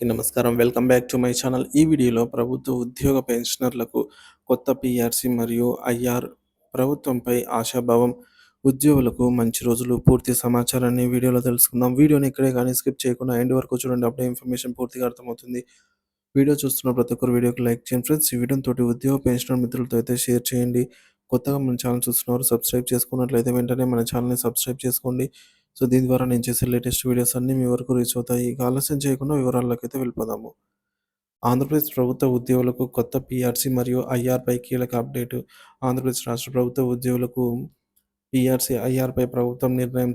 నమస్కారం. Welcome back to my channel. ఈ వీడియోలో ప్రభుత్వ ఉద్యోగ పెన్షనర్లకు కొత్త పీఆర్సీ మరియు ఐఆర్, ప్రభుత్వంపై ఆశాభావం, ఉద్యోగులకు మంచి రోజులు, పూర్తి సమాచారాన్ని వీడియోలో తెలుసుకుందాం. వీడియోని ఇక్కడే కానీ స్కిప్ చేయకుండా ఎండ్ వరకు చూడండి. అప్పుడే ఇన్ఫర్మేషన్ పూర్తిగా అర్థమవుతుంది. వీడియో చూస్తున్న ప్రతి ఒక్కరు వీడియోకి లైక్ చేయండి ఫ్రెండ్స్. ఈ వీడియోతోటి ఉద్యోగ పెన్షనర్ మిత్రులతో అయితే షేర్ చేయండి. కొత్తగా మన ఛానల్ చూస్తున్నవారు సబ్స్క్రైబ్ చేసుకున్నట్లయితే వెంటనే మన ఛానల్ని సబ్స్క్రైబ్ చేసుకోండి. సో దీని ద్వారా నేను చేసే లేటెస్ట్ వీడియోస్ అన్నీ మీ వరకు రీచ్ అవుతాయి. ఇక ఆలస్యం చేయకుండా వివరాల్లోకైతే వెళ్ళిపోదాము. ఆంధ్రప్రదేశ్ ప్రభుత్వ ఉద్యోగులకు కొత్త పీఆర్సీ మరియు ఐఆర్‌పై కీలక అప్డేటు. ఆంధ్రప్రదేశ్ రాష్ట్ర ప్రభుత్వ ఉద్యోగులకు పీఆర్సీ, ఐఆర్‌పై ప్రభుత్వం నిర్ణయం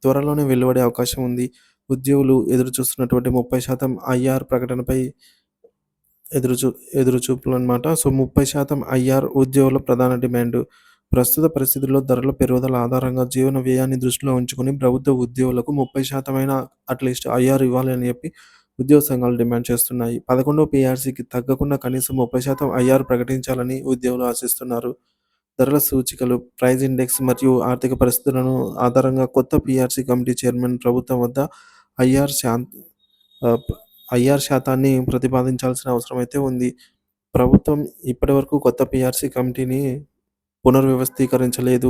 త్వరలోనే వెలువడే అవకాశం ఉంది. ఉద్యోగులు ఎదురుచూస్తున్నటువంటి 30% ఐఆర్ ప్రకటనపై ఎదురుచూ ఎదురుచూపులనమాట. సో 30% ఐఆర్ ఉద్యోగుల ప్రధాన డిమాండు. ప్రస్తుత పరిస్థితుల్లో ధరల పెరుగుదల ఆధారంగా జీవన వ్యయాన్ని దృష్టిలో ఉంచుకొని ప్రభుత్వ ఉద్యోగులకు 30% అయినా అట్‌లీస్ట్ ఐఆర్ ఇవ్వాలి అని చెప్పి ఉద్యోగ సంఘాలు డిమాండ్ చేస్తున్నాయి. 11వ పీఆర్సీకి తగ్గకుండా కనీసం 30% ఐఆర్ ప్రకటించాలని ఉద్యోగులు ఆశిస్తున్నారు. ధరల సూచికలు, ప్రైస్ ఇండెక్స్ మరియు ఆర్థిక పరిస్థితులను ఆధారంగా కొత్త పీఆర్సీ కమిటీ చైర్మన్ ప్రభుత్వం వద్ద ఐఆర్ శాం ఆహ్, ఐఆర్ శాతాన్ని ప్రతిపాదించాల్సిన అవసరమైతే ఉంది. ప్రభుత్వం ఇప్పటివరకు కొత్త పీఆర్సీ కమిటీని పునర్వ్యవస్థీకరించలేదు.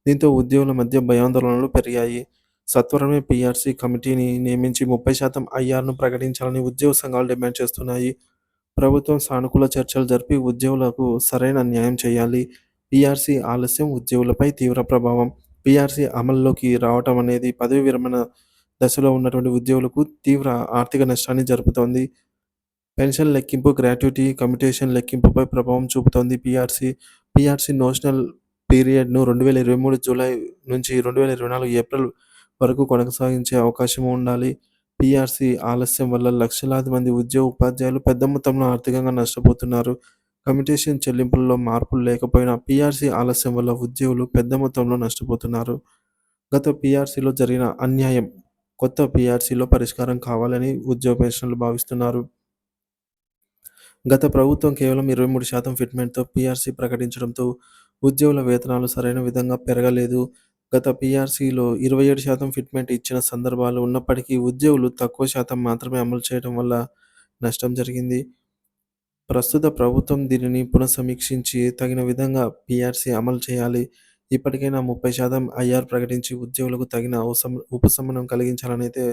దీంతో ఉద్యోగుల మధ్య భయాందోళనలు పెరిగాయి. సత్వరమే పీఆర్సీ కమిటీని నియమించి 30% ఐఆర్‌ను ప్రకటించాలని ఉద్యోగ సంఘాలు డిమాండ్ చేస్తున్నాయి. ప్రభుత్వం సానుకూల చర్చలు జరిపి ఉద్యోగులకు సరైన న్యాయం చేయాలి. పీఆర్సీ ఆలస్యం ఉద్యోగులపై తీవ్ర ప్రభావం. పీఆర్సీ అమల్లోకి రావటం అనేది పదవీ విరమణ దశలో ఉన్నటువంటి ఉద్యోగులకు తీవ్ర ఆర్థిక నష్టాన్ని జరుపుతోంది. పెన్షన్ లెక్కింపు, గ్రాట్యుటీ, కమ్యుటేషన్ లెక్కింపుపై ప్రభావం చూపుతోంది పీఆర్సీ. పీఆర్సీ నోషనల్ పీరియడ్‌ను 2023 జూలై నుంచి 2024 ఏప్రిల్ వరకు కొనసాగించే అవకాశం ఉండాలి. పీఆర్సీ ఆలస్యం వల్ల లక్షలాది మంది ఉపాధ్యాయులు పెద్ద మొత్తంలో ఆర్థికంగా నష్టపోతున్నారు. కమ్యుటేషన్ చెల్లింపుల్లో మార్పులు లేకపోయినా పీఆర్సీ ఆలస్యం వల్ల ఉద్యోగులు పెద్ద మొత్తంలో నష్టపోతున్నారు. గత పీఆర్సీలో జరిగిన అన్యాయం కొత్త పీఆర్సీలో పరిష్కారం కావాలని ఉద్యోగ పెన్షనర్లు భావిస్తున్నారు. గత ప్రభుత్వం కేవలం 23% ఫిట్‌మెంట్‌తో పీఆర్సీ ప్రకటించడంతో ఉద్యోగుల వేతనాలు సరైన విధంగా పెరగలేదు. గత పీఆర్సీలో 27% ఫిట్‌మెంట్ ఇచ్చిన సందర్భాలు ఉన్నప్పటికీ ఉద్యోగులు తక్కువ శాతం మాత్రమే అమలు చేయడం వల్ల నష్టం జరిగింది. ప్రస్తుత ప్రభుత్వం దీనిని పునఃసమీక్షించి తగిన విధంగా పీఆర్సీ అమలు చేయాలి. ఇప్పటికైనా 30% ఐఆర్ ప్రకటించి ఉద్యోగులకు తగిన ఉపశమనం కలిగించాలనైతే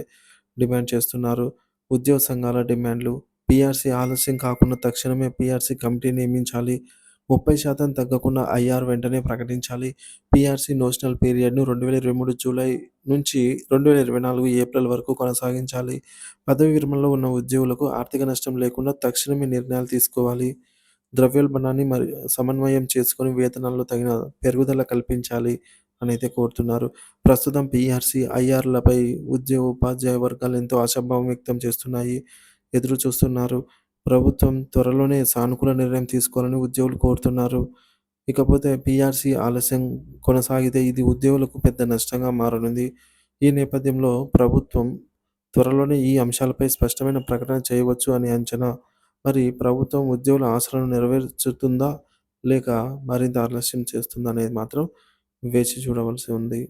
డిమాండ్ చేస్తున్నారు. ఉద్యోగ సంఘాల డిమాండ్లు. పీఆర్సీ ఆలస్యం కాకుండా తక్షణమే పీఆర్సీ కమిటీ నియమించాలి. 30% తగ్గకుండా ఐఆర్ వెంటనే ప్రకటించాలి. పీఆర్సీ నోషనల్ పీరియడ్‌ను 2023 జూలై నుంచి 2024 ఏప్రిల్ వరకు కొనసాగించాలి. పదవీ విరమణలో ఉన్న ఉద్యోగులకు ఆర్థిక నష్టం లేకుండా తక్షణమే నిర్ణయాలు తీసుకోవాలి. ద్రవ్యోల్బణాన్ని సమన్వయం చేసుకొని వేతనాల్లో తగిన పెరుగుదల కల్పించాలి అనైతే కోరుతున్నారు. ప్రస్తుతం పీఆర్సీ, ఐఆర్‌లపై ఉపాధ్యాయ వర్గాలు ఎంతో ఆశాభావం వ్యక్తం చేస్తున్నాయి. ఎదురు చూస్తున్నారు. ప్రభుత్వం త్వరలోనే సానుకూల నిర్ణయం తీసుకోవాలని ఉద్యోగులు కోరుతున్నారు. ఇకపోతే పీఆర్సీ ఆలస్యం కొనసాగితే ఇది ఉద్యోగులకు పెద్ద నష్టంగా మారనుంది. ఈ నేపథ్యంలో ప్రభుత్వం త్వరలోనే ఈ అంశాలపై స్పష్టమైన ప్రకటన చేయవచ్చు అని అంచనా. మరి ప్రభుత్వం ఉద్యోగుల ఆశలను నెరవేర్చుతుందా? లేక మరింత ఆలస్యం చేస్తుందా అనేది మాత్రం వేచి చూడవలసి ఉంది.